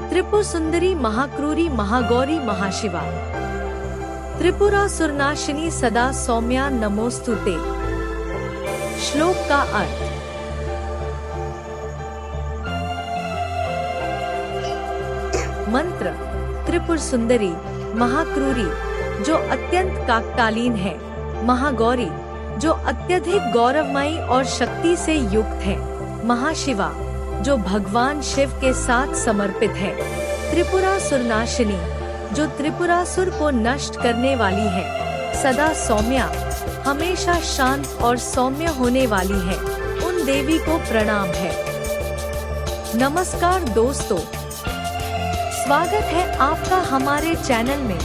त्रिपुर सुंदरी, महाक्रूरी, महागौरी, महाशिवा, त्रिपुरासुरनाशिनी, सदा सौम्या नमोस्तुते। श्लोक का अर्थ। मंत्र। त्रिपुर सुंदरी, महाक्रूरी जो अत्यंत काकतालीन है, महागौरी जो अत्यधिक गौरवमयी और शक्ति से युक्त है, महाशिवा जो भगवान शिव के साथ समर्पित है, त्रिपुरासुरनाशिनी जो त्रिपुरासुर को नष्ट करने वाली है, सदा सौम्या हमेशा शांत और सौम्य होने वाली है, उन देवी को प्रणाम है। नमस्कार दोस्तों, स्वागत है आपका हमारे चैनल में,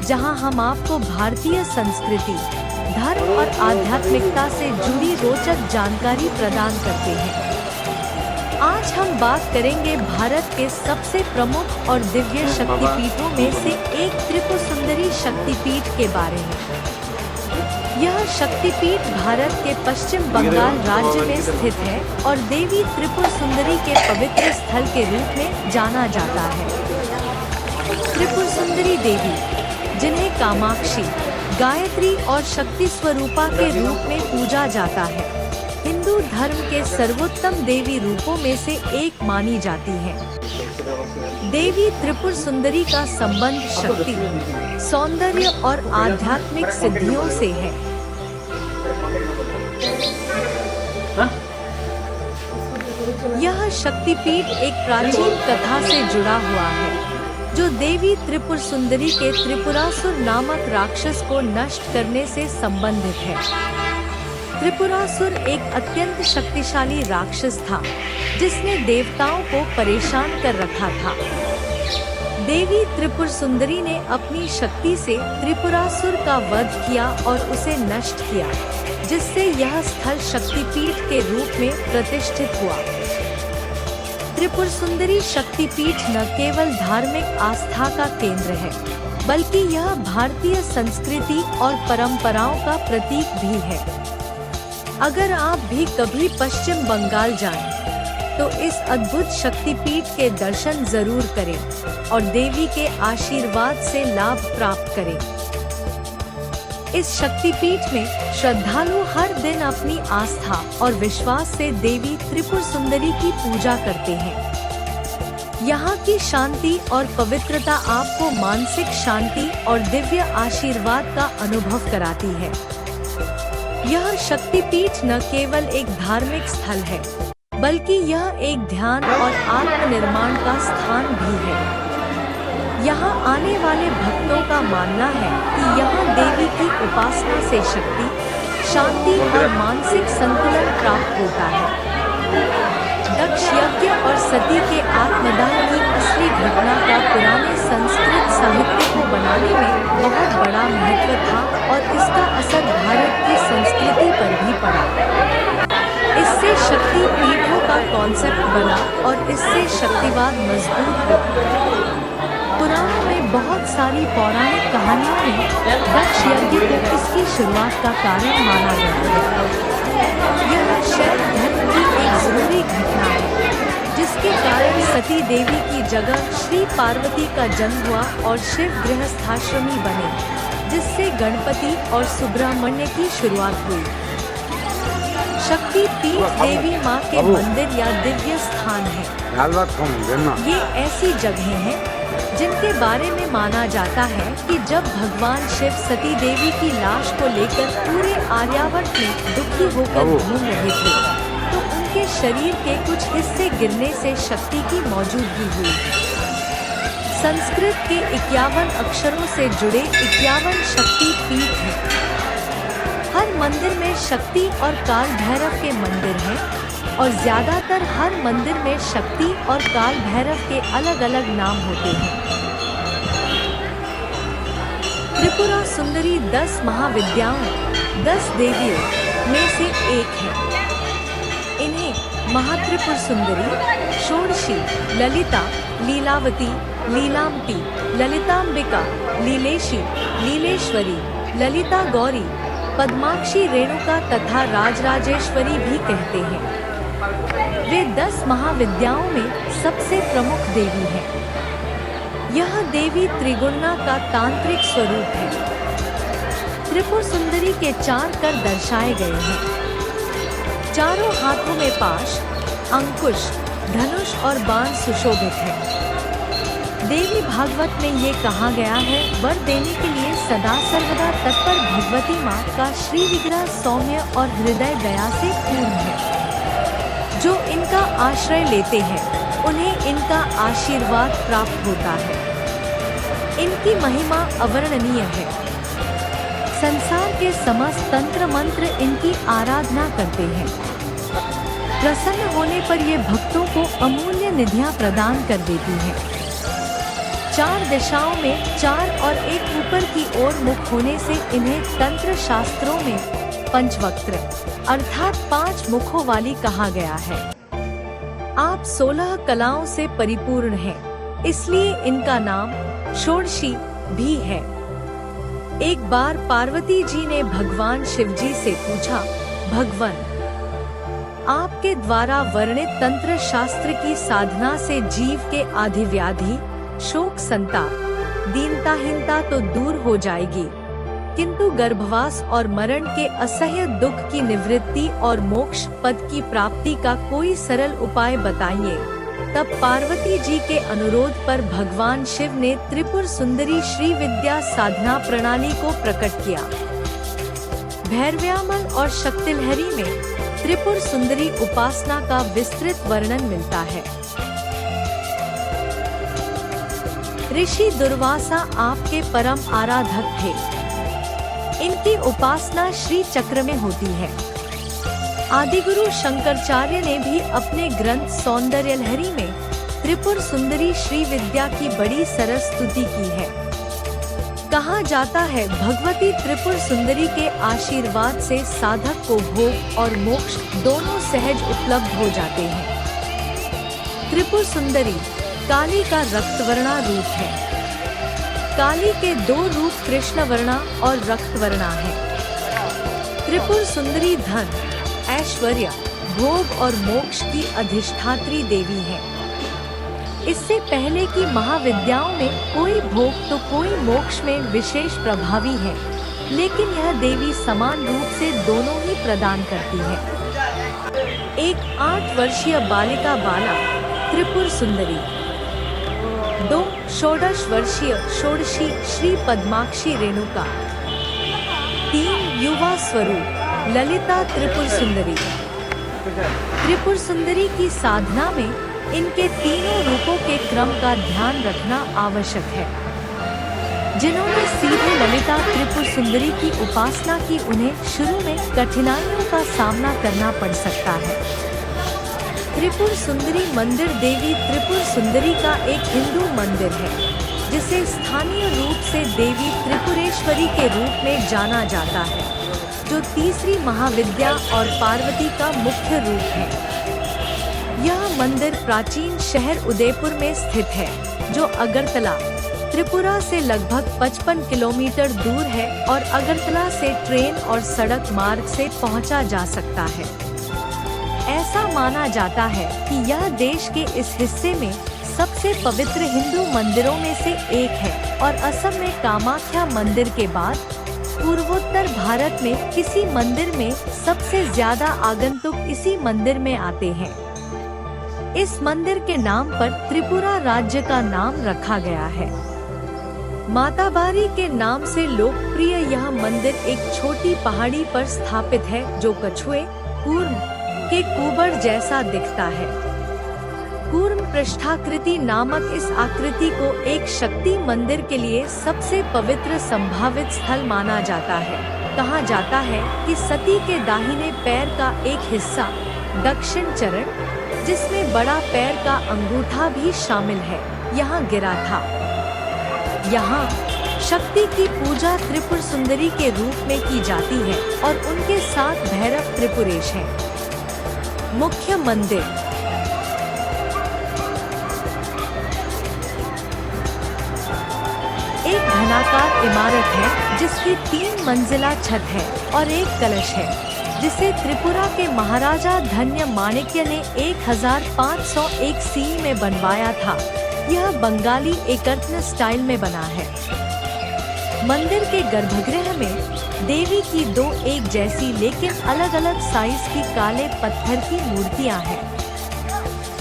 जहां हम आपको भारतीय संस्कृति, धर्म और आध्यात्मिकता से जुड़ी रोचक जानकारी प्रदान करते हैं। आज हम बात करेंगे भारत के सबसे प्रमुख और दिव्य शक्तिपीठों में से एक त्रिपुर सुंदरी शक्तिपीठ के बारे में। यह शक्तिपीठ भारत के पश्चिम बंगाल राज्य में स्थित है और देवी त्रिपुर सुंदरी के पवित्र स्थल के रूप में जाना जाता है। त्रिपुर सुंदरी देवी, जिन्हें कामाक्षी, गायत्री और शक्ति स्वरूपा के रूप में पूजा जाता है, हिंदू धर्म के सर्वोत्तम देवी रूपों में से एक मानी जाती है। देवी त्रिपुर सुंदरी का संबंध शक्ति, सौंदर्य और आध्यात्मिक सिद्धियों से है। यह शक्तिपीठ एक प्राचीन कथा से जुड़ा हुआ है, जो देवी त्रिपुर सुंदरी के त्रिपुरासुर नामक राक्षस को नष्ट करने से संबंधित है। त्रिपुरासुर एक अत्यंत शक्तिशाली राक्षस था, जिसने देवताओं को परेशान कर रखा था। देवी त्रिपुर सुंदरी ने अपनी शक्ति से त्रिपुरासुर का वध किया और उसे नष्ट किया, जिससे यह स्थल शक्तिपीठ के रूप में प्रतिष्ठित हुआ। त्रिपुर सुंदरी शक्तिपीठ न केवल धार्मिक आस्था का केंद्र है, बल्कि यह भारतीय संस्कृति और परंपराओं का प्रतीक भी है। अगर आप भी कभी पश्चिम बंगाल जाएं, तो इस अद्भुत शक्तिपीठ के दर्शन जरूर करें और देवी के आशीर्वाद से लाभ प्राप्त करें। इस शक्तिपीठ में श्रद्धालु हर दिन अपनी आस्था और विश्वास से देवी त्रिपुर सुंदरी की पूजा करते हैं। यहाँ की शांति और पवित्रता आपको मानसिक शांति और दिव्य आशीर्वाद का अनुभव कराती है। यह शक्तिपीठ न केवल एक धार्मिक स्थल है, बल्कि यह एक ध्यान और आत्मनिर्माण का स्थान भी है। यहाँ आने वाले भक्तों का मानना है कि यहाँ देवी की उपासना से शक्ति, शांति और मानसिक संतुलन प्राप्त होता है। दक्ष यज्ञ और सती के आत्मदाह की असली घटना का पुराने संस्कृत साहित्य को बनाने में बहुत बड़ा महत्व था और इसका असर भारत की संस्कृति पर भी पड़ा। इससे शक्ति पीठों का कॉन्सेप्ट बना और इससे शक्तिवाद मजबूत हुआ। पुराणों में बहुत सारी पौराणिक कहानियों में दक्ष यज्ञ को इसकी शुरुआत का कारण माना गया है। यह शैव धर्म की एक जरूरी घटना है, जिसके कारण सती देवी की जगह श्री पार्वती का जन्म हुआ और शिव गृहस्थाश्रमी बने, जिससे गणपति और सुब्रह्मण्य की शुरुआत हुई। शक्ति पीठ देवी माँ के मंदिर या दिव्य स्थान है। ये ऐसी जगहें हैं जिनके बारे में माना जाता है कि जब भगवान शिव सती देवी की लाश को लेकर पूरे आर्यावर्त में दुखी होकर घूम रहे थे, तो उनके शरीर के कुछ हिस्से गिरने से शक्ति की मौजूदगी हुई। संस्कृत के 51 अक्षरों से जुड़े 51 शक्ति पीठ हैं। हर मंदिर में शक्ति और काल भैरव के मंदिर हैं और ज्यादातर हर मंदिर में शक्ति और काल भैरव के अलग अलग नाम होते हैं। त्रिपुरा सुंदरी 10 महाविद्याओं, 10 देवियों में से एक है। इन्हें महात्रिपुर सुंदरी, षोडशी, ललिता, लीलावती, लीलाम्पी, ललितांबिका, लीलेशी, लीलेश्वरी, ललिता गौरी, पद्माक्षी, रेणुका तथा राजराजेश्वरी भी कहते हैं। वे 10 महाविद्याओं में सबसे प्रमुख देवी हैं। यह देवी त्रिगुणा का तांत्रिक स्वरूप है। त्रिपुर सुंदरी के 4 कर दर्शाए गए हैं। चारों हाथों में पाश, अंकुश, धनुष और बाण सुशोभित है। देवी भागवत में ये कहा गया है, वर देने के लिए सदा सर्वदा तत्पर भगवती माँ का श्री विग्रह सौम्य और हृदय दया से पूर्ण है। जो इनका आश्रय लेते हैं उन्हें इनका आशीर्वाद प्राप्त होता है। इनकी महिमा अवर्णनीय है। संसार के समस्त तंत्र मंत्र इनकी आराधना करते हैं। प्रसन्न होने पर ये भक्तों को अमूल्य निधियां प्रदान कर देती हैं। 4 दिशाओं में 4 और एक ऊपर की ओर मुख होने से इन्हें तंत्र शास्त्रों में पंचवक्त्र अर्थात 5 मुखों वाली कहा गया है। आप 16 कलाओं से परिपूर्ण हैं, इसलिए इनका नाम षोडशी भी है। एक बार पार्वती जी ने भगवान शिव जी से पूछा, भगवान, आपके द्वारा वर्णित तंत्र शास्त्र की साधना से जीव के आदि व्याधि, शोक, संताप, दीनताहीनता तो दूर हो जाएगी, किंतु गर्भवास और मरण के असह्य दुख की निवृत्ति और मोक्ष पद की प्राप्ति का कोई सरल उपाय बताइए। तब पार्वती जी के अनुरोध पर भगवान शिव ने त्रिपुर सुंदरी श्री विद्या साधना प्रणाली को प्रकट किया। भैरव्यामल और शक्तिलहरी में त्रिपुर सुंदरी उपासना का विस्तृत वर्णन मिलता है। ऋषि दुर्वासा आपके परम आराधक थे। इनकी उपासना श्री चक्र में होती है। आदिगुरु शंकराचार्य ने भी अपने ग्रंथ सौंदर्यलहरी में त्रिपुर सुंदरी श्री विद्या की बड़ी सरस स्तुति की है। कहा जाता है, भगवती त्रिपुर सुंदरी के आशीर्वाद से साधक को भोग और मोक्ष दोनों सहज उपलब्ध हो जाते हैं। त्रिपुर सुंदरी काली का रक्तवर्णा रूप है। काली के 2 रूप कृष्णवर्णा और रक्तवर्णा है। त्रिपुर सुंदरी धन, ऐश्वर्य, भोग और मोक्ष की अधिष्ठात्री देवी है। इससे पहले कि महाविद्याओं में कोई भोग तो कोई मोक्ष में विशेष प्रभावी है, लेकिन यह देवी समान रूप से दोनों ही प्रदान करती है। एक 8 वर्षीय बालिका बाला त्रिपुर सुंदरी, 2 षोडश वर्षीय षोडशी श्री पद्माक्षी रेणुका, 3 युवा स्वरूप ललिता त्रिपुर सुंदरी। त्रिपुर सुंदरी की साधना में इनके तीनों रूपों के क्रम का ध्यान रखना आवश्यक है। जिन्होंने सीधे ललिता त्रिपुर सुंदरी की उपासना की, उन्हें शुरू में कठिनाइयों का सामना करना पड़ सकता है। त्रिपुर सुंदरी मंदिर देवी त्रिपुर सुंदरी का एक हिंदू मंदिर है, जिसे स्थानीय रूप से देवी त्रिपुरेश्वरी के रूप में जाना जाता है, जो तीसरी महाविद्या और पार्वती का मुख्य रूप है। यह मंदिर प्राचीन शहर उदयपुर में स्थित है, जो अगरतला त्रिपुरा से लगभग 55 किलोमीटर दूर है और अगरतला से ट्रेन और सड़क मार्ग से पहुंचा जा सकता है। ऐसा माना जाता है कि यह देश के इस हिस्से में सबसे पवित्र हिंदू मंदिरों में से एक है और असम में कामाख्या मंदिर के बाद पूर्वोत्तर भारत में किसी मंदिर में सबसे ज्यादा आगंतुक इसी मंदिर में आते हैं। इस मंदिर के नाम पर त्रिपुरा राज्य का नाम रखा गया है। माताबारी के नाम से लोकप्रिय यह मंदिर एक छोटी पहाड़ी पर स्थापित है, जो कछुए कूर्म के कुबड़ जैसा दिखता है। कूर्म पृष्ठाकृति नामक इस आकृति को एक शक्ति मंदिर के लिए सबसे पवित्र संभावित स्थल माना जाता है। कहा जाता है कि सती के दाहिने पैर का एक हिस्सा दक्षिण चरण, जिसमें बड़ा पैर का अंगूठा भी शामिल है, यहाँ गिरा था। यहाँ शक्ति की पूजा त्रिपुर सुंदरी के रूप में की जाती है और उनके साथ भैरव त्रिपुरेश हैं। मुख्य मंदिर एक घनाकार इमारत है, जिसकी 3 मंजिला छत है और एक कलश है। जिसे त्रिपुरा के महाराजा धन्य माणिक्य ने 1501 सी में बनवाया था। यह बंगाली एकरत्न स्टाइल में बना है। मंदिर के गर्भगृह में देवी की दो एक जैसी लेकिन अलग अलग साइज की काले पत्थर की मूर्तियां हैं।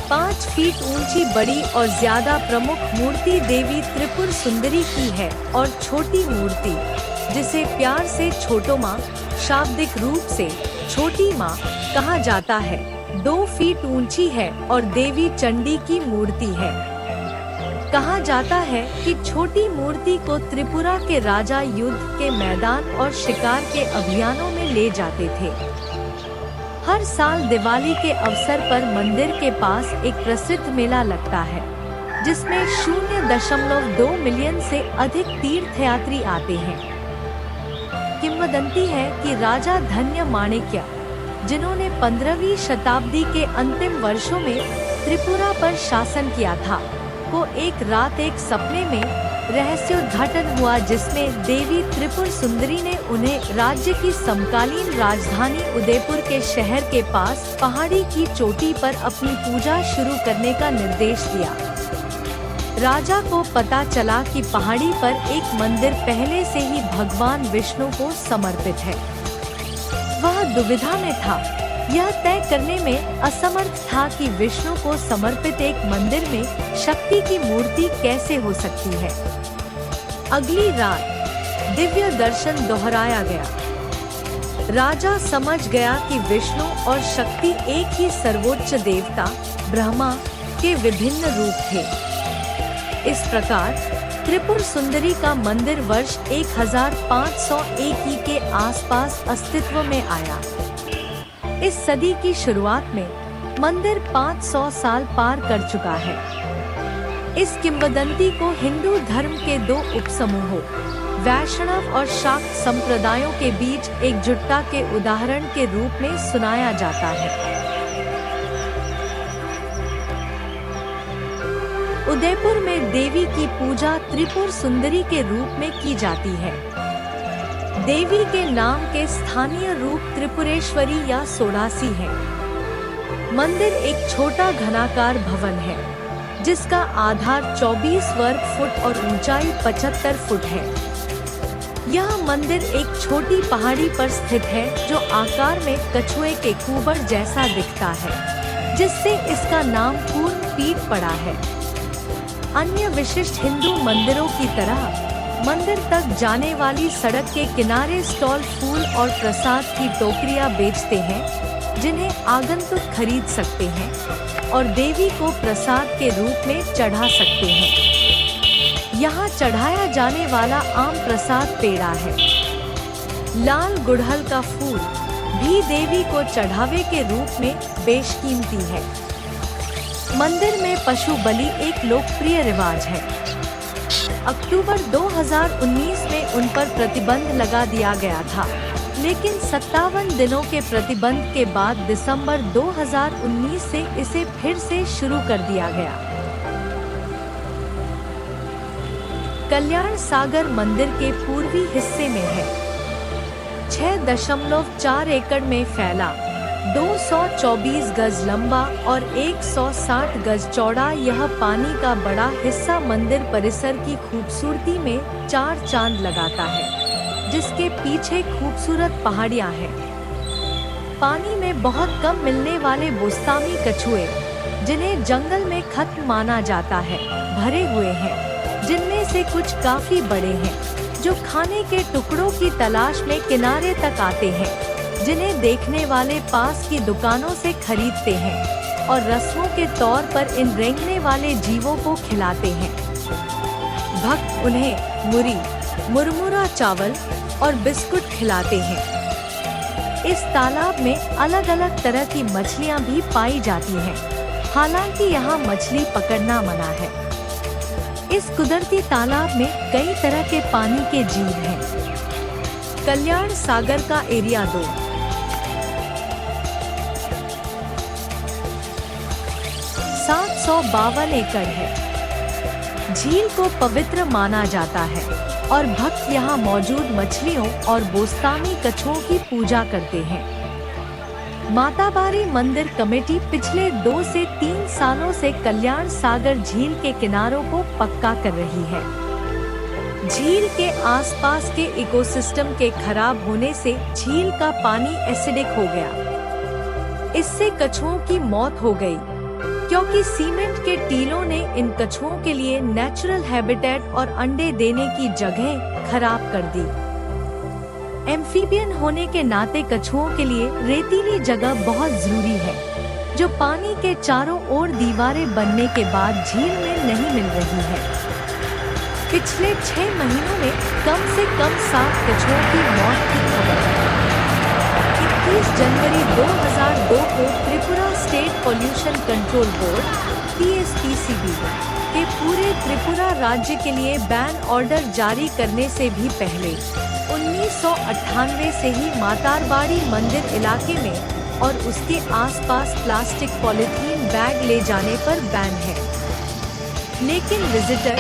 5 फीट ऊंची बड़ी और ज्यादा प्रमुख मूर्ति देवी त्रिपुर सुंदरी की है और छोटी मूर्ति, जिसे प्यार से छोटो माँ, शाब्दिक रूप से छोटी माँ कहा जाता है, 2 फीट ऊंची है और देवी चंडी की मूर्ति है। कहा जाता है कि छोटी मूर्ति को त्रिपुरा के राजा युद्ध के मैदान और शिकार के अभियानों में ले जाते थे। हर साल दिवाली के अवसर पर मंदिर के पास एक प्रसिद्ध मेला लगता है, जिसमें 0.2 मिलियन से अधिक तीर्थयात्री आते हैं। किंवदंती है कि राजा धन्य माणिक्य, जिन्होंने 15वीं शताब्दी के अंतिम वर्षों में त्रिपुरा पर शासन किया था, को एक रात एक सपने में रहस्योद्घाटन हुआ, जिसमें देवी त्रिपुर सुंदरी ने उन्हें राज्य की समकालीन राजधानी उदयपुर के शहर के पास पहाड़ी की चोटी पर अपनी पूजा शुरू करने का निर्देश दिया। राजा को पता चला कि पहाड़ी पर एक मंदिर पहले से ही भगवान विष्णु को समर्पित है। वह दुविधा में था, यह तय करने में असमर्थ था कि विष्णु को समर्पित एक मंदिर में शक्ति की मूर्ति कैसे हो सकती है। अगली रात दिव्य दर्शन दोहराया गया। राजा समझ गया कि विष्णु और शक्ति एक ही सर्वोच्च देवता ब्रह्मा के विभिन्न रूप थे। इस प्रकार त्रिपुर सुंदरी का मंदिर वर्ष 1501 के आसपास अस्तित्व में आया। इस सदी की शुरुआत में मंदिर 500 साल पार कर चुका है। इस किंवदंती को हिंदू धर्म के 2 उपसमूहों, वैष्णव और शाक्त संप्रदायों के बीच एकजुटता के उदाहरण के रूप में सुनाया जाता है। उदयपुर में देवी की पूजा त्रिपुर सुंदरी के रूप में की जाती है। देवी के नाम के स्थानीय रूप त्रिपुरेश्वरी या सोडासी है। मंदिर एक छोटा घनाकार भवन है, जिसका आधार 24 वर्ग फुट और ऊंचाई 75 फुट है। यह मंदिर एक छोटी पहाड़ी पर स्थित है, जो आकार में कछुए के कुबड़ जैसा दिखता है, जिससे इसका नाम पूर्ण पीठ पड़ा है। अन्य विशिष्ट हिंदू मंदिरों की तरह मंदिर तक जाने वाली सड़क के किनारे स्टॉल फूल और प्रसाद की टोकरियां बेचते हैं, जिन्हें आगंतुक खरीद सकते हैं और देवी को प्रसाद के रूप में चढ़ा सकते हैं। यहाँ चढ़ाया जाने वाला आम प्रसाद पेड़ा है। लाल गुड़हल का फूल भी देवी को चढ़ावे के रूप में बेशकीमती है। मंदिर में पशु बलि एक लोकप्रिय रिवाज है। अक्टूबर 2019 में उन पर प्रतिबंध लगा दिया गया था, लेकिन 57 दिनों के प्रतिबंध के बाद दिसंबर 2019 से इसे फिर से शुरू कर दिया गया। कल्याण सागर मंदिर के पूर्वी हिस्से में है। 6.4 एकड़ में फैला, 224 गज लंबा और 160 गज चौड़ा यह पानी का बड़ा हिस्सा मंदिर परिसर की खूबसूरती में 4 चांद लगाता है, जिसके पीछे खूबसूरत पहाड़ियां हैं। पानी में बहुत कम मिलने वाले बोस्तामी कछुए, जिन्हें जंगल में खत्म माना जाता है, भरे हुए हैं, जिनमें से कुछ काफी बड़े हैं, जो खाने के टुकड़ों की तलाश में किनारे तक आते हैं, जिन्हें देखने वाले पास की दुकानों से खरीदते हैं और रस्मों के तौर पर इन रेंगने वाले जीवों को खिलाते हैं। भक्त उन्हें मुरी, मुरमुरा चावल और बिस्कुट खिलाते हैं। इस तालाब में अलग अलग तरह की मछलियां भी पाई जाती हैं, हालांकि यहाँ मछली पकड़ना मना है। इस कुदरती तालाब में कई तरह के पानी के जीव हैं। कल्याण सागर का एरिया 2 752 एकड़ है। झील को पवित्र माना जाता है और भक्त यहाँ मौजूद मछलियों और बोस्तानी कछुओं की पूजा करते हैं। माताबारी मंदिर कमेटी पिछले 2 से 3 सालों से कल्याण सागर झील के किनारों को पक्का कर रही है। झील के आसपास के इकोसिस्टम के खराब होने से झील का पानी एसिडिक हो गया। इससे कछुओं की मौत हो गई, क्योंकि सीमेंट के टीलों ने इन कछुओं के लिए नेचुरल हैबिटेट और अंडे देने की जगह खराब कर दी। एम्फीबियन होने के नाते कछुओं के लिए रेतीली जगह बहुत जरूरी है, जो पानी के चारों ओर दीवारें बनने के बाद झील में नहीं मिल रही है। पिछले 6 महीनों में कम से कम 7 कछुओं की मौत की खबर है। 21 जनवरी 2002 को Tripura state pollution control board (TSPCB) के पूरे त्रिपुरा राज्य के लिए बैन ऑर्डर जारी करने से भी पहले 1998 से ही मातारबाड़ी मंदिर इलाके में और उसके आसपास प्लास्टिक पॉलीथीन बैग ले जाने पर बैन है। लेकिन विजिटर